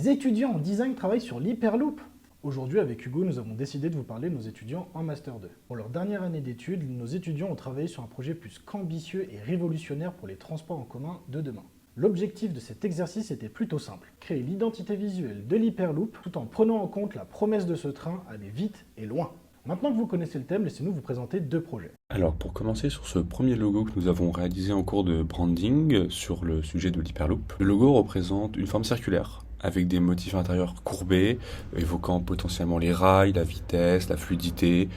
Les étudiants en design travaillent sur l'Hyperloop. Aujourd'hui, avec Hugo, nous avons décidé de vous parler de nos étudiants en Master 2. Pour leur dernière année d'études, nos étudiants ont travaillé sur un projet plus qu'ambitieux et révolutionnaire pour les transports en commun de demain. L'objectif de cet exercice était plutôt simple, créer l'identité visuelle de l'Hyperloop tout en prenant en compte la promesse de ce train aller vite et loin. Maintenant que vous connaissez le thème, laissez-nous vous présenter deux projets. Alors, pour commencer sur ce premier logo que nous avons réalisé en cours de branding sur le sujet de l'Hyperloop, le logo représente une forme circulaire avec des motifs intérieurs courbés, évoquant potentiellement les rails, la vitesse, la fluidité,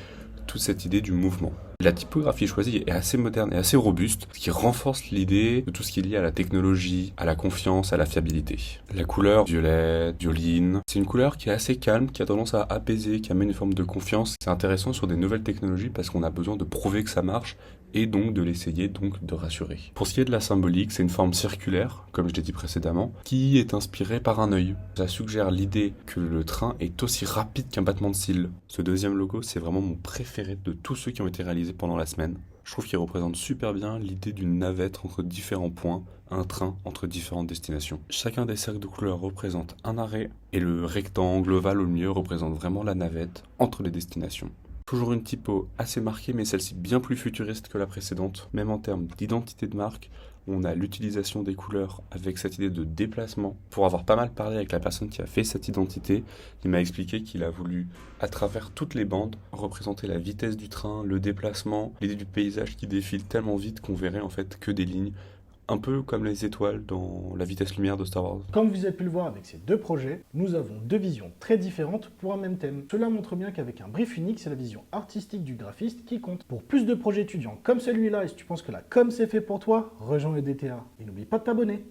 toute cette idée du mouvement. La typographie choisie est assez moderne et assez robuste, ce qui renforce l'idée de tout ce qui est lié à la technologie, à la confiance, à la fiabilité. La couleur violette, violine, c'est une couleur qui est assez calme, qui a tendance à apaiser, qui amène une forme de confiance. C'est intéressant sur des nouvelles technologies parce qu'on a besoin de prouver que ça marche et donc de l'essayer, donc de rassurer. Pour ce qui est de la symbolique, c'est une forme circulaire, comme je l'ai dit précédemment, qui est inspirée par un œil. Ça suggère l'idée que le train est aussi rapide qu'un battement de cils. Ce deuxième logo, c'est vraiment mon préféré de tous ceux qui ont été réalisés pendant la semaine. Je trouve qu'il représente super bien l'idée d'une navette entre différents points, un train entre différentes destinations. Chacun des cercles de couleurs représente un arrêt et le rectangle ovale au milieu représente vraiment la navette entre les destinations. Toujours une typo assez marquée, mais celle-ci bien plus futuriste que la précédente. Même en termes d'identité de marque, on a l'utilisation des couleurs avec cette idée de déplacement. Pour avoir pas mal parlé avec la personne qui a fait cette identité, il m'a expliqué qu'il a voulu, à travers toutes les bandes, représenter la vitesse du train, le déplacement, l'idée du paysage qui défile tellement vite qu'on verrait en fait que des lignes, un peu comme les étoiles dans la vitesse lumière de Star Wars. Comme vous avez pu le voir avec ces deux projets, nous avons deux visions très différentes pour un même thème. Cela montre bien qu'avec un brief unique, c'est la vision artistique du graphiste qui compte. Pour plus de projets étudiants comme celui-là, et si tu penses que la com c'est fait pour toi, rejoins le DTA. Et n'oublie pas de t'abonner.